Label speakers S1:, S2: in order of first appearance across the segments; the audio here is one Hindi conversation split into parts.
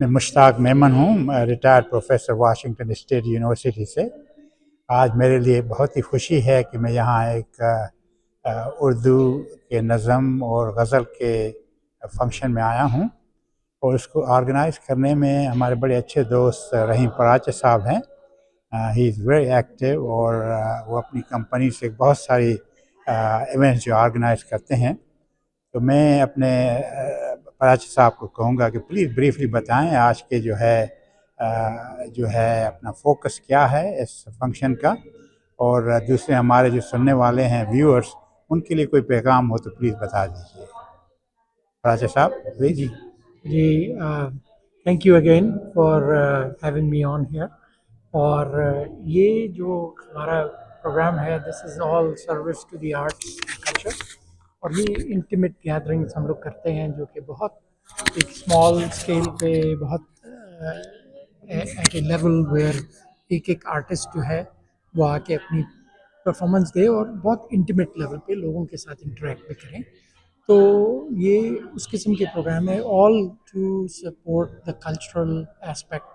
S1: मैं मुश्ताक मेमन हूँ, retired professor Washington state university से। आज मेरे लिए बहुत ही खुशी है कि मैं यहाँ एक उर्दू के नज़म और गज़ल के फंक्शन में आया हूँ और उसको ऑर्गेनाइज़ करने में हमारे बड़े अच्छे दोस्त रहीम पराचे साहब हैं। ही इज़ वेरी एक्टिव और वो अपनी कंपनी से बहुत सारी इवेंट्स जो ऑर्गेनाइज़ करते हैं। तो मैं अपने पराचे साहब को कहूँगा कि प्लीज़ ब्रीफली बताएं आज के जो है अपना फोकस क्या है इस फंक्शन का, और दूसरे हमारे जो सुनने वाले हैं व्यूअर्स, उनके लिए कोई पैगाम हो तो प्लीज़ बता दीजिए। पराचे साहब प्लीज़।
S2: जी, thank you again for having me on here. और ये जो हमारा प्रोग्राम है, this is all service to the arts culture. और ये इंटीमेट गैदरिंग्स हम लोग करते हैं जो कि बहुत एक स्मॉल स्केल पे, बहुत एट ए लेवल वेयर एक एक आर्टिस्ट जो है वो आके अपनी परफॉर्मेंस दे और बहुत इंटीमेट लेवल पे लोगों के साथ इंटरेक्ट भी करें। तो ये उस किस्म के प्रोग्राम है, all to support the cultural aspect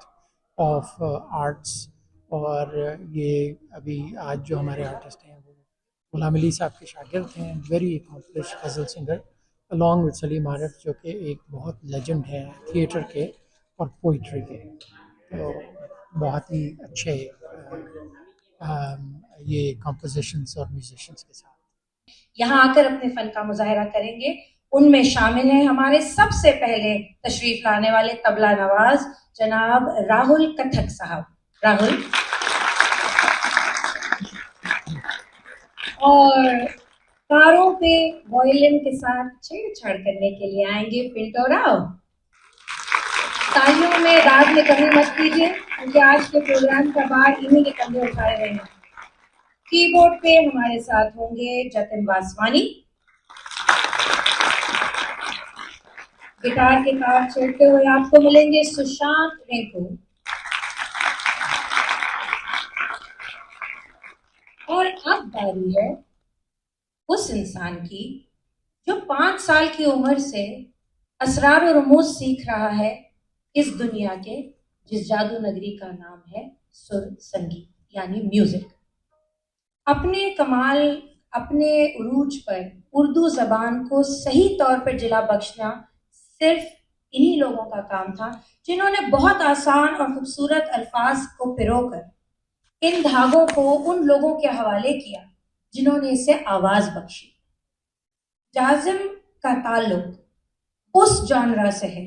S2: of arts. और ये अभी आज जो हमारे आर्टिस्ट हैं वो गुलाम अली साहब के शागिर्द हैं, very accomplish ghazal singer, along with Salim Arif जो कि एक बहुत लेजेंड है थिएटर के और पोइट्री के। तो बहुत ही अच्छे ये कॉम्पोजिशंस और म्यूजिशियंस के साथ
S3: यहाँ आकर अपने फन का मुजाहरा करेंगे। उनमें शामिल हैं हमारे सबसे पहले तशरीफ लाने वाले तबला नवाज जनाब राहुल कथक साहब। राहुल। और तारों पे वायलिन के साथ छेड़छाड़ करने के लिए आएंगे पिंटो राव। तालियों में राग में कमी मत कीजिए क्योंकि आज के प्रोग्राम का बार इन्हीं के कंधे उठाए हुए हैं। कीबोर्ड पे हमारे साथ होंगे जतिन वासवानी। गिटार के तार छेड़ते हुए आपको मिलेंगे सुशांत रेखू। और अब बारी है उस इंसान की जो 5 साल की उम्र से असरार और रमूज सीख रहा है इस दुनिया के, जिस जादू नगरी का नाम है सुर संगीत यानी म्यूजिक। अपने कमाल, अपने उरूज पर उर्दू जबान को सही तौर पर जिला बख्शना सिर्फ इन्हीं लोगों का काम था जिन्होंने बहुत आसान और खूबसूरत अल्फाज को पिरोकर इन धागों को उन लोगों के हवाले किया जिन्होंने इसे आवाज बख्शी। जाजिम का ताल्लुक उस जॉनरा से है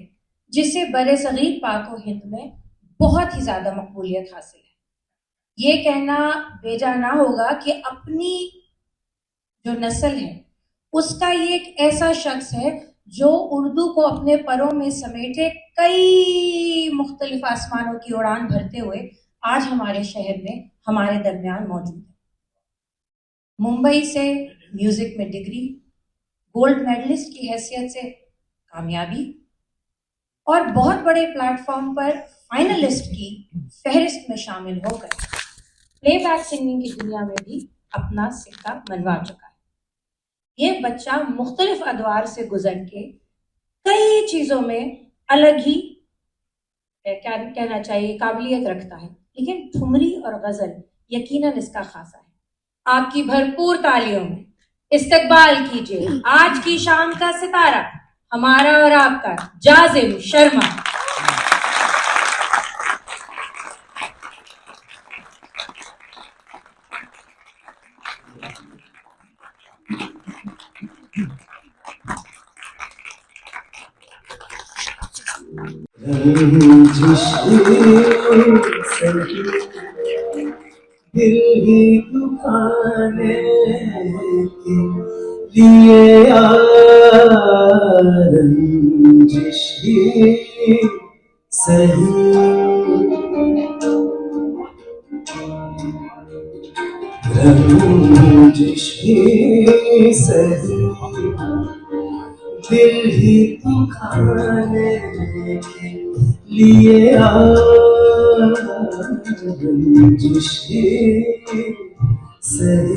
S3: जिसे बरे सगीर पाक व हिंद में बहुत ही ज्यादा मकबूलियत हासिल है। ये कहना बेजा ना होगा कि अपनी जो नस्ल है उसका ये एक ऐसा शख्स है जो उर्दू को अपने परों में समेटे कई मुख्तलिफ आसमानों की उड़ान भरते हुए आज हमारे शहर में हमारे दरमियान मौजूद है। मुंबई से म्यूजिक में डिग्री, गोल्ड मेडलिस्ट की हैसियत से कामयाबी और बहुत बड़े प्लेटफॉर्म पर फाइनलिस्ट की फहरिस्त में शामिल होकर प्लेबैक सिंगिंग की दुनिया में भी अपना सिक्का मनवा चुका है। ये बच्चा मुख्तलिफ अदवार से गुजर के कई चीजों में अलग ही क्या कहना चाहिए काबिलियत रखता है, लेकिन ठुमरी और गजल यकीनन इसका खासा है। आपकी भरपूर तालियों में इस्तकबाल कीजिए आज की शाम का सितारा, हमारा और आपका जाजिम शर्मा।
S4: दिल ही दुखाने के लिए रंजिश ही सही, रंजिश ही सही, दिल ही दुखाने के लिए रंजिश ही सही,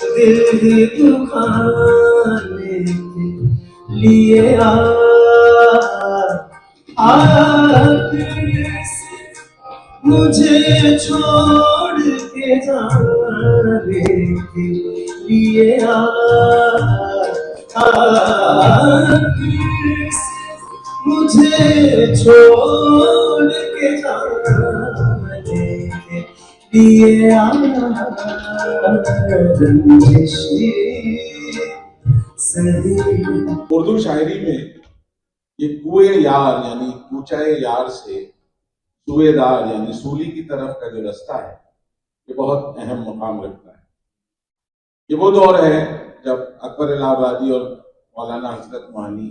S4: दिल ही दुखाने के लिए आखिर से मुझे छोड़ के जाने के लिए आखिर से मुझे छोड़ के जाने के लिए रंजिशें सही।
S5: उर्दू शायरी में ये कुए यार यानी कूचाए यार से सुएदार यानी सूली की तरफ का जो रास्ता है ये बहुत अहम मुकाम रखता है। ये वो दौर है जब अकबर इलाहाबादी और मौलाना हजरत मोहानी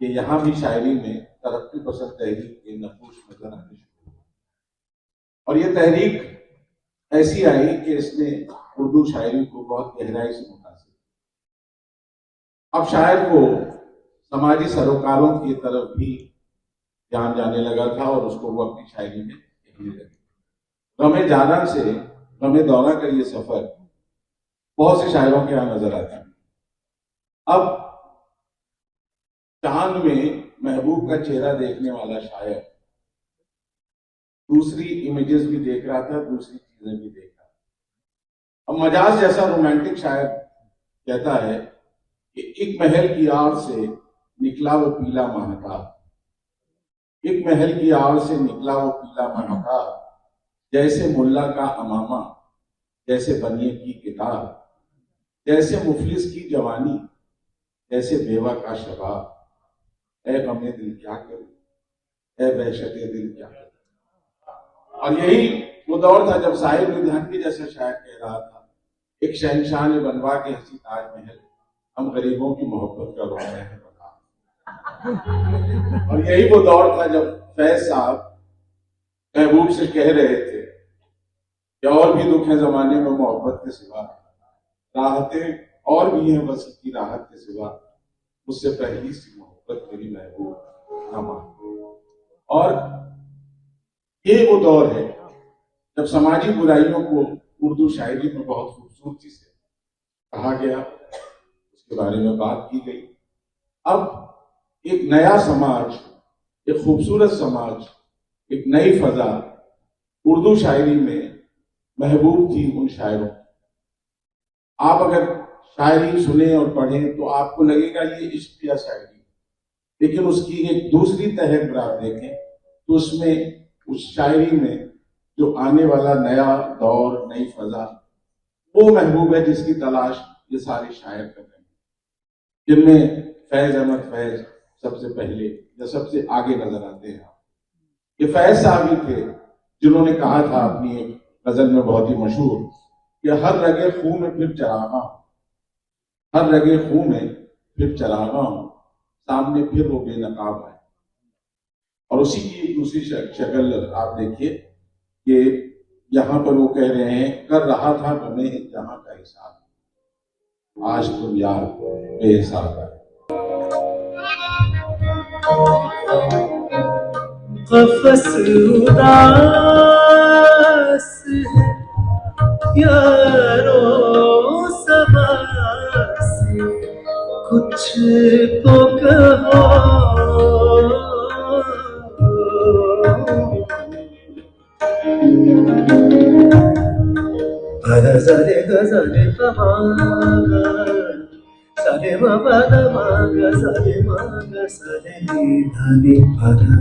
S5: के यहाँ भी शायरी में तरक्की पसंद तहरीक के नफूस नजर आने शुरू हुए और ये तहरीक ऐसी आई कि इसने उर्दू शायरी को बहुत गहराई से मुतासिर। अब शायर को समाजी सरोकारों की तरफ भी ध्यान जाने लगा था और उसको वो अपनी शायरी में कहने लगे। गमे जाना से गमे दौरा का ये सफर बहुत से शायरों के यहाँ नजर आता है। अब चांद में महबूब का चेहरा देखने वाला शायर दूसरी इमेजेस भी देख रहा था, दूसरी चीजें भी देख रहा था। अब मजाज जैसा रोमांटिक शायर कहता है कि एक महल की आड़ से निकला वो पीला महताब, एक महल की आड़ से निकला वो पीला महताब, जैसे मुल्ला का अमामा, जैसे बनिए की किताब, जैसे मुफलिस की जवानी, जैसे बेवा का शबाब, ऐ गमे दिल क्या करूं, ऐ वहशते दिल क्या करूं। और यही वो दौर था जब साहिब लुधियानवी जैसा शायर कह रहा था, एक शहंशाह ने बनवा के हंसी ताजमहल, हम गरीबों की मोहब्बत का रोना है बता। और यही वो दौर था जब फैज साहब महबूब से कह रहे थे कि और भी दुख है जमाने में मोहब्बत के सिवा, राहतें और भी हैं बस की राहत के सिवा, उससे पहली सी मोहब्बत मेरी महबूब ना मान। और ये वो दौर है जब समाजी बुराइयों को उर्दू शायरी में बहुत खूबसूरती से कहा गया, उसके बारे में बात की गई। अब एक नया समाज, एक खूबसूरत समाज, एक नई फजा उर्दू शायरी में महबूब थी उन शायरों। आप अगर शायरी सुने और पढ़ें तो आपको लगेगा ये इश्क या शायरी, लेकिन उसकी एक दूसरी तह पर आप देखें तो उसमें उस शायरी में जो आने वाला नया दौर, नई फजा, वो महबूब है जिसकी तलाश ये सारे शायर कर रहे हैं, जिनमें फैज अहमद फैज सबसे पहले या सबसे आगे नजर आते हैं। ये फैज साहब ही थे जिन्होंने कहा था अपनी एक गजल में बहुत ही मशहूर कि हर रगे खून में फिर चरागा, हर रगे खून में फिर चरागा हूं, सामने फिर वो बेनकाब है। और उसी की एक दूसरी शक्ल आप देखिए कि यहाँ पर वो कह रहे हैं, कर रहा था गमे जहां का हिसाब, आज तुम यार बेहिसाब है।
S4: कफस उदास है यारो सबा से, कुछ तो कहो। गजरे गजरे कहागा, सरे बाबा मागा, सरे मागा सरे धनी आधा।